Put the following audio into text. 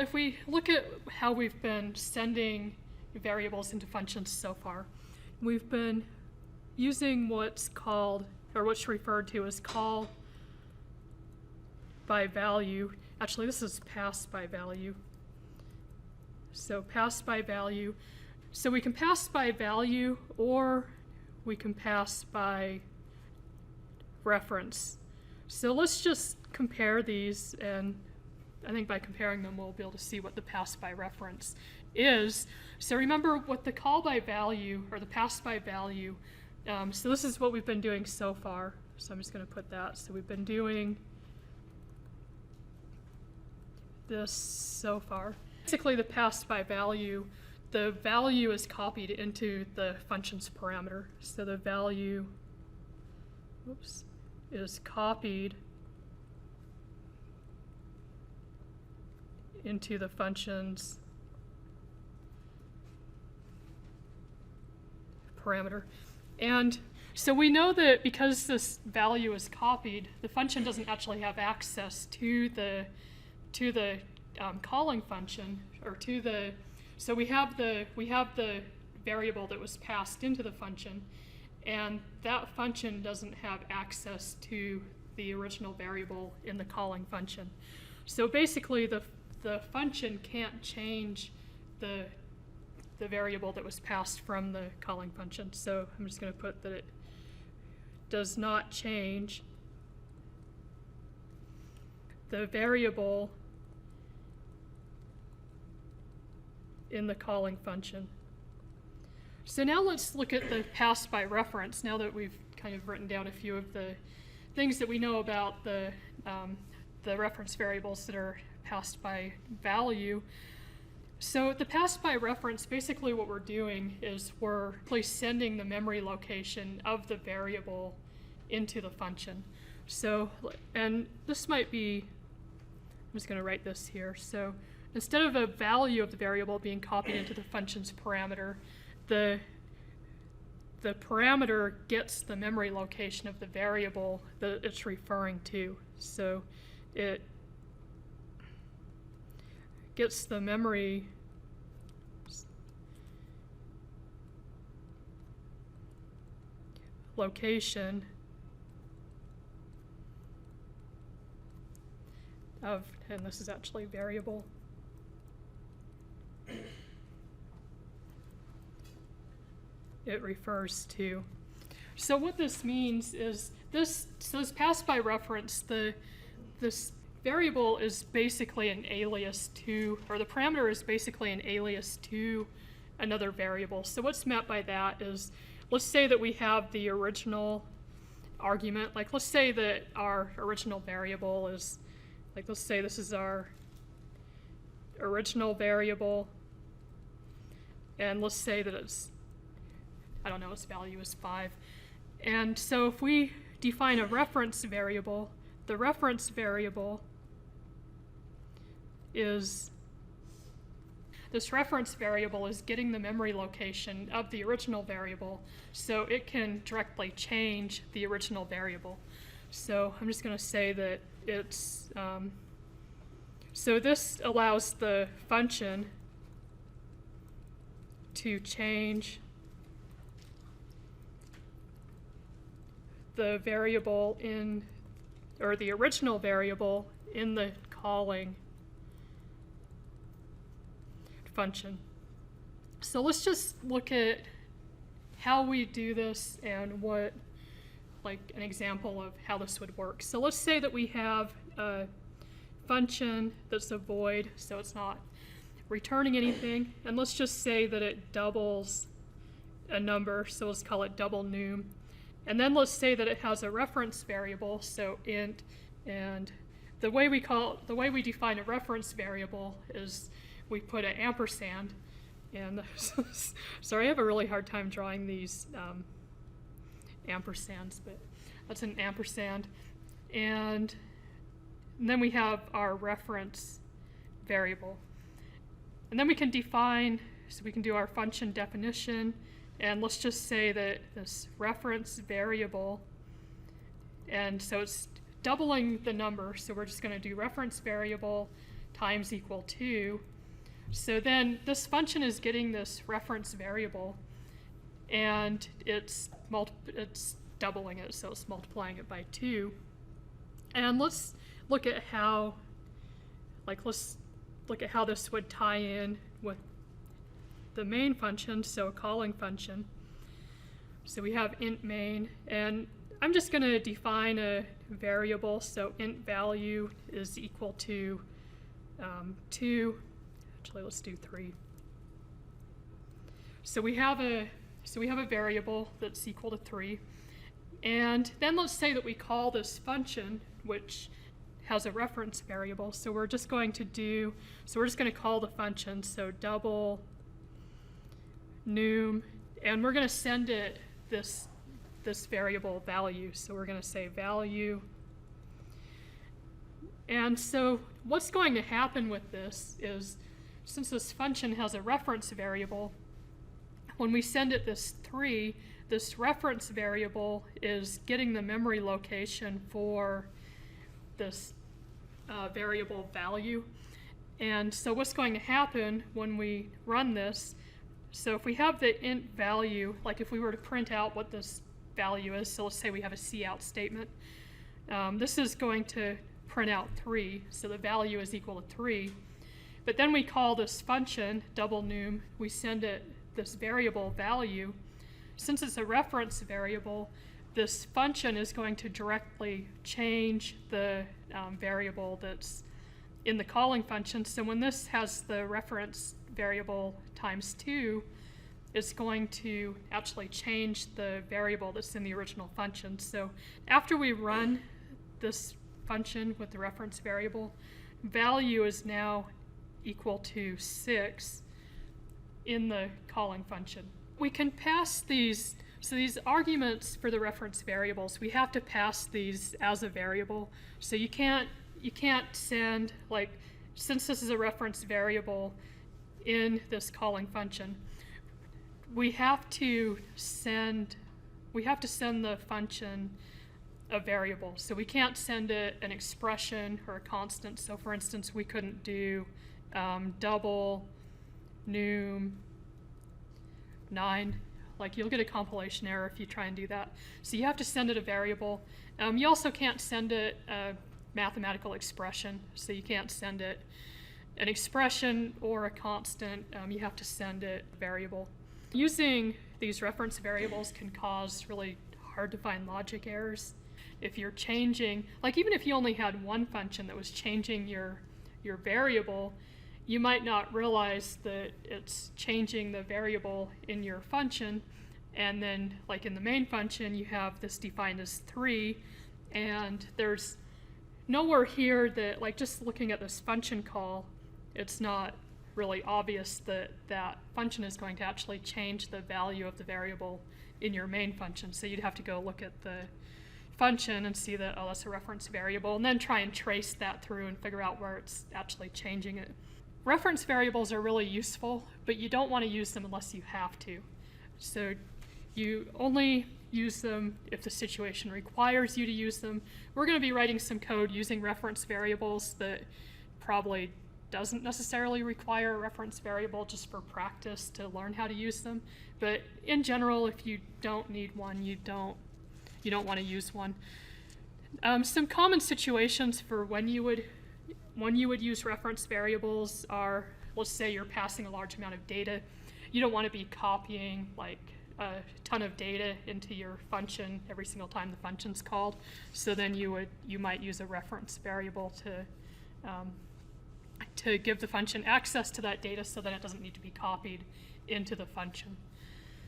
if we look at how we've been sending variables into functions so far, we've been using what's called, or what's referred to as call by value. Actually, this is pass by value. So pass by value. So we can pass by value, or we can pass by reference. So let's just compare these, and I think by comparing them we'll be able to see what the pass by reference is. So remember what the call by value, or the pass by value, so this is what we've been doing so far. So I'm just going to put that. So we've been doing this so far. Basically, the pass by value, the value is copied into the function's parameter. So the value, is copied into the function's parameter. And so we know that because this value is copied, the function doesn't actually have access to the calling function, or to the, so we have the variable that was passed into the function, and that function doesn't have access to the original variable in the calling function. So basically the function can't change the variable that was passed from the calling function. So I'm just going to put that it does not change the variable in the calling function. So now let's look at the pass by reference, now that we've kind of written down a few of the things that we know about the reference variables that are passed by value. So the pass by reference, basically what we're doing is we're sending the memory location of the variable into the function. So, and this might be, I'm just going to write this here. So instead of a value of the variable being copied into the function's parameter, the parameter gets the memory location of the variable that it's referring to. So it gets the memory location of, and this is actually variable, it refers to. So what this means is this pass by reference, this variable is basically an alias to, or the parameter is basically an alias to another variable. So what's meant by that is, let's say that we have the original argument, like let's say that our original variable is, like let's say this is our original variable, and let's say that it's, I don't know, its value is 5. And so if we define a reference variable, the reference variable is, this reference variable is getting the memory location of the original variable, so it can directly change the original variable. So I'm just going to say that it's, so this allows the function to change the variable in, or the original variable in the calling function. So let's just look at how we do this and what, like an example of how this would work. So let's say that we have a function that's a void, so it's not returning anything, and let's just say that it doubles a number, so let's call it double num. And then let's say that it has a reference variable, so int, and the way we define a reference variable is we put an ampersand, and sorry, I have a really hard time drawing these ampersands, but that's an ampersand. And then we have our reference variable. And then we can define, so we can do our function definition, and let's just say that this reference variable, and so it's doubling the number, so we're just going to do reference variable times equal 2. So then this function is getting this reference variable, and it's doubling it, so it's multiplying it by 2. And let's look at how this would tie in with the main function, so a calling function. So we have int main, and I'm just going to define a variable, so int value is equal to 2. Actually, let's do 3. So we have a variable that's equal to 3, and then let's say that we call this function, which has a reference variable. So we're just going to call the function, so double num, and we're going to send it this variable value. So we're going to say value. And so what's going to happen with this is, since this function has a reference variable, when we send it this 3, this reference variable is getting the memory location for this variable value. And so what's going to happen when we run this, so if we have the int value, like if we were to print out what this value is, so let's say we have a cout statement, this is going to print out 3, so the value is equal to 3. But then we call this function, double num, we send it this variable value. Since it's a reference variable, this function is going to directly change the variable that's in the calling function. So when this has the reference variable times 2, it's going to actually change the variable that's in the original function. So after we run this function with the reference variable, value is now equal to 6 in the calling function. We can pass these, so these arguments for the reference variables, we have to pass these as a variable. So you can't send, like, since this is a reference variable in this calling function, we have to send the function a variable. So we can't send it an expression or a constant. So for instance, we couldn't do double num 9. Like, you'll get a compilation error if you try and do that. So you have to send it a variable. You also can't send it a mathematical expression. So you can't send it an expression or a constant. You have to send it a variable. Using these reference variables can cause really hard to find logic errors. If you're changing, like even if you only had one function that was changing your variable, you might not realize that it's changing the variable in your function, and then like in the main function you have this defined as 3, and there's nowhere here that, like, just looking at this function call, it's not really obvious that that function is going to actually change the value of the variable in your main function. So you'd have to go look at the function and see that, oh, that's a reference variable, and then try and trace that through and figure out where it's actually changing it. Reference variables are really useful, but you don't want to use them unless you have to. So you only use them if the situation requires you to use them. We're going to be writing some code using reference variables that probably doesn't necessarily require a reference variable, just for practice to learn how to use them. But in general, if you don't need one, you don't want to use one. Some common situations for when you would use reference variables are, let's say you're passing a large amount of data. You don't want to be copying like a ton of data into your function every single time the function's called. So then you might use a reference variable to give the function access to that data so that it doesn't need to be copied into the function.